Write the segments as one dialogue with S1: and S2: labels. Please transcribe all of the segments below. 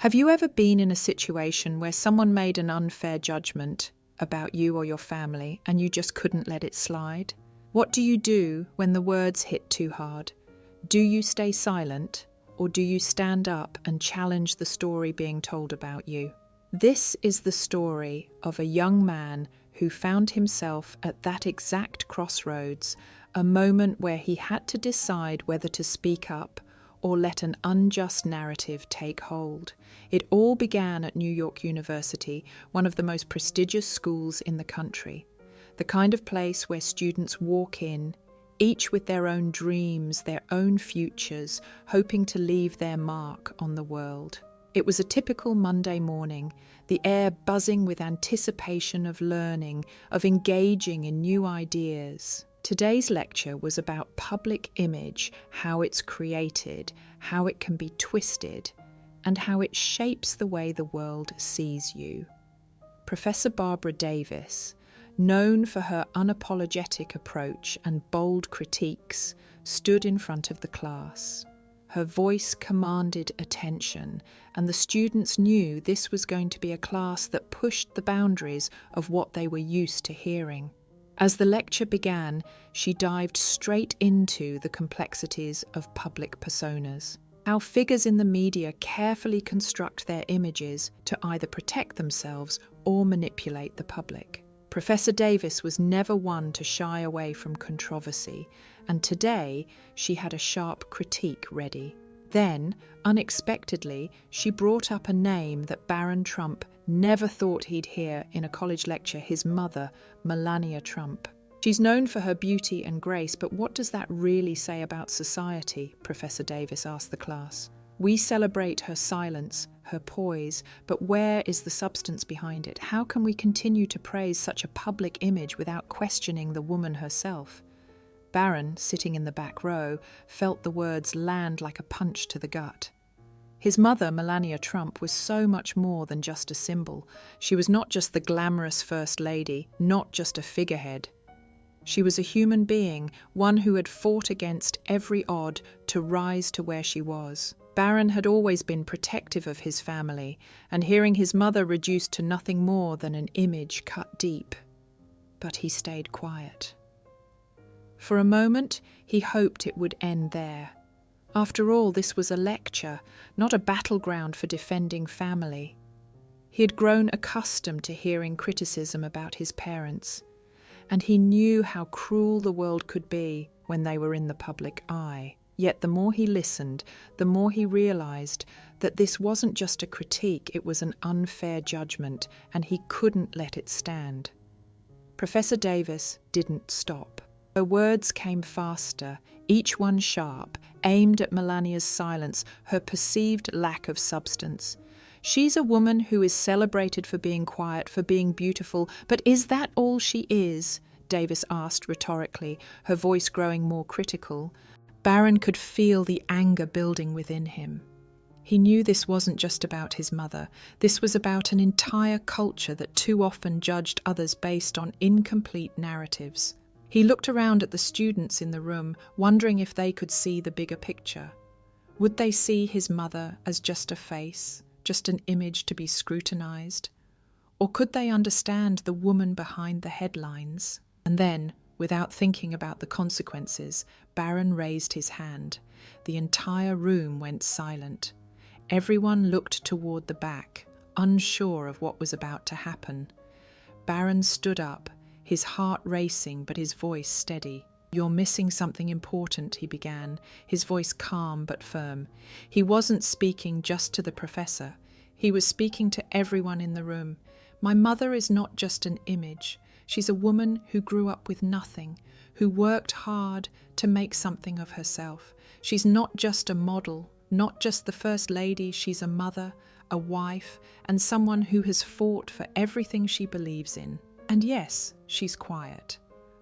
S1: Have you ever been in a situation where someone made an unfair judgment about you or your family and you just couldn't let it slide? What do you do when the words hit too hard? Do you stay silent, or do you stand up and challenge the story being told about you? This is the story of a young man who found himself at that exact crossroads, a moment where he had to decide whether to speak up or let an unjust narrative take hold. It all began at New York University, one of the most prestigious schools in the country. The kind of place where students walk in, each with their own dreams, their own futures, hoping to leave their mark on the world. It was a typical Monday morning, the air buzzing with anticipation of learning, of engaging in new ideas. Today's lecture was about public image, how it's created, how it can be twisted, and how it shapes the way the world sees you. Professor Barbara Davis, known for her unapologetic approach and bold critiques, stood in front of the class. Her voice commanded attention, and the students knew this was going to be a class that pushed the boundaries of what they were used to hearing. As the lecture began, she dived straight into the complexities of public personas, how figures in the media carefully construct their images to either protect themselves or manipulate the public. Professor Davis was never one to shy away from controversy, and today she had a sharp critique ready. Then, unexpectedly, she brought up a name that Barron Trump never thought he'd hear in a college lecture: his mother, Melania Trump. She's known for her beauty and grace, but what does that really say about society? Professor Davis asked the class. We celebrate her silence, her poise, but where is the substance behind it? How can we continue to praise such a public image without questioning the woman herself? Barron, sitting in the back row, felt the words land like a punch to the gut. His mother, Melania Trump, was so much more than just a symbol. She was not just the glamorous first lady, not just a figurehead. She was a human being, one who had fought against every odd to rise to where she was. Barron had always been protective of his family, and hearing his mother reduced to nothing more than an image cut deep. But he stayed quiet. For a moment, he hoped it would end there. After all, this was a lecture, not a battleground for defending family. He had grown accustomed to hearing criticism about his parents, and he knew how cruel the world could be when they were in the public eye. Yet the more he listened, the more he realized that this wasn't just a critique, it was an unfair judgment, and he couldn't let it stand. Professor Davis didn't stop. Her words came faster, each one sharp, aimed at Melania's silence, her perceived lack of substance. She's a woman who is celebrated for being quiet, for being beautiful, but is that all she is? Davis asked rhetorically, her voice growing more critical. Barron could feel the anger building within him. He knew this wasn't just about his mother. This was about an entire culture that too often judged others based on incomplete narratives. He looked around at the students in the room, wondering if they could see the bigger picture. Would they see his mother as just a face, just an image to be scrutinized? Or could they understand the woman behind the headlines? And then, without thinking about the consequences, Barron raised his hand. The entire room went silent. Everyone looked toward the back, unsure of what was about to happen. Barron stood up, his heart racing but his voice steady. "You're missing something important," he began, his voice calm but firm. He wasn't speaking just to the professor. He was speaking to everyone in the room. "My mother is not just an image. She's a woman who grew up with nothing, who worked hard to make something of herself. She's not just a model, not just the first lady. She's a mother, a wife, and someone who has fought for everything she believes in. And yes, she's quiet,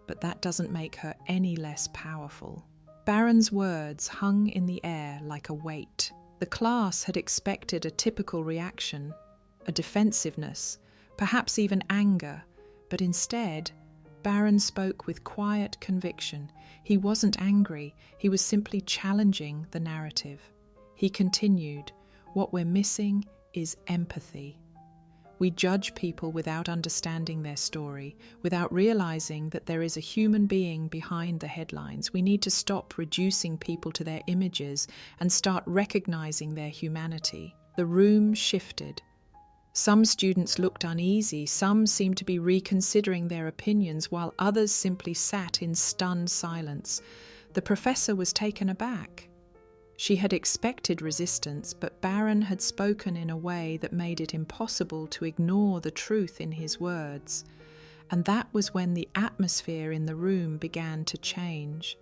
S1: but that doesn't make her any less powerful." Barron's words hung in the air like a weight. The class had expected a typical reaction, a defensiveness, perhaps even anger, but instead, Barron spoke with quiet conviction. He wasn't angry, he was simply challenging the narrative. He continued, "What we're missing is empathy. We judge people without understanding their story, without realizing that there is a human being behind the headlines. We need to stop reducing people to their images and start recognizing their humanity. The room shifted. Some students looked uneasy, some seemed to be reconsidering their opinions, while others simply sat in stunned silence. The professor was taken aback. She had expected resistance, but Barron had spoken in a way that made it impossible to ignore the truth in his words. And that was when the atmosphere in the room began to change.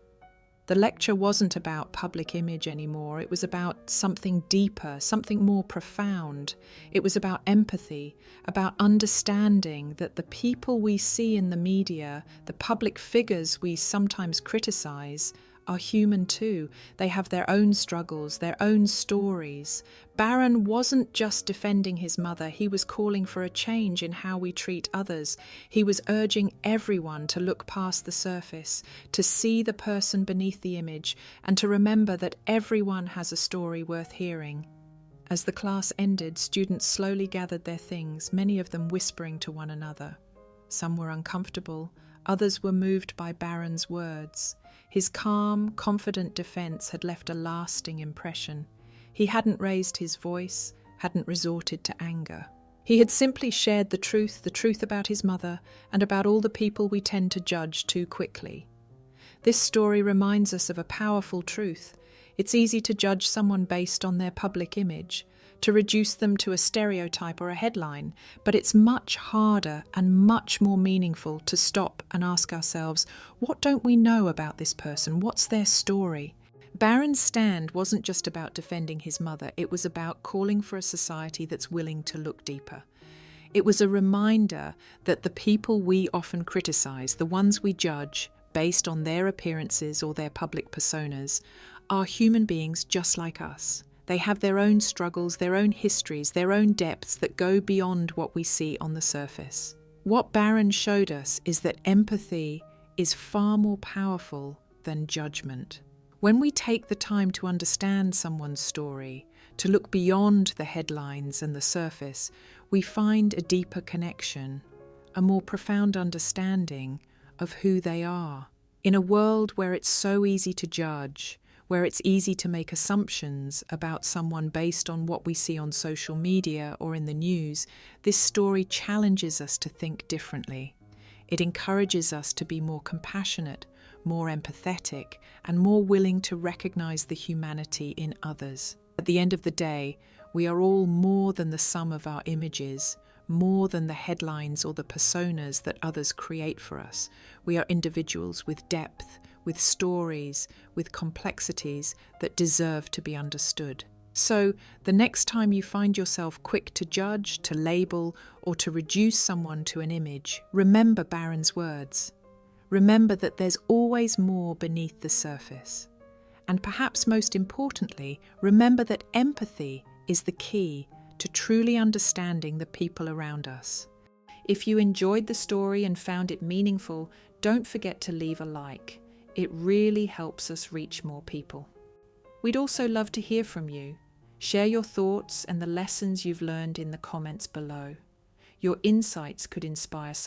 S1: The lecture wasn't about public image anymore. It was about something deeper, something more profound. It was about empathy, about understanding that the people we see in the media, the public figures we sometimes criticize, are human too. They have their own struggles, their own stories. Barron wasn't just defending his mother, he was calling for a change in how we treat others. He was urging everyone to look past the surface, to see the person beneath the image, and to remember that everyone has a story worth hearing. As the class ended, students slowly gathered their things, many of them whispering to one another. Some were uncomfortable, others were moved by Barron's words. His calm, confident defense had left a lasting impression. He hadn't raised his voice, hadn't resorted to anger. He had simply shared the truth about his mother, and about all the people we tend to judge too quickly. This story reminds us of a powerful truth. It's easy to judge someone based on their public image, to reduce them to a stereotype or a headline, but it's much harder and much more meaningful to stop and ask ourselves, what don't we know about this person? What's their story? Barron's stand wasn't just about defending his mother, it was about calling for a society that's willing to look deeper. It was a reminder that the people we often criticize, the ones we judge based on their appearances or their public personas, are human beings just like us. They have their own struggles, their own histories, their own depths that go beyond what we see on the surface. What Barron showed us is that empathy is far more powerful than judgment. When we take the time to understand someone's story, to look beyond the headlines and the surface, we find a deeper connection, a more profound understanding of who they are. In a world where it's so easy to judge, where it's easy to make assumptions about someone based on what we see on social media or in the news, this story challenges us to think differently. It encourages us to be more compassionate, more empathetic, and more willing to recognize the humanity in others. At the end of the day, we are all more than the sum of our images, more than the headlines or the personas that others create for us. We are individuals with depth, with stories, with complexities that deserve to be understood. So, the next time you find yourself quick to judge, to label, or to reduce someone to an image, remember Barron's words. Remember that there's always more beneath the surface. And perhaps most importantly, remember that empathy is the key to truly understanding the people around us. If you enjoyed the story and found it meaningful, don't forget to leave a like. It really helps us reach more people. We'd also love to hear from you. Share your thoughts and the lessons you've learned in the comments below. Your insights could inspire someone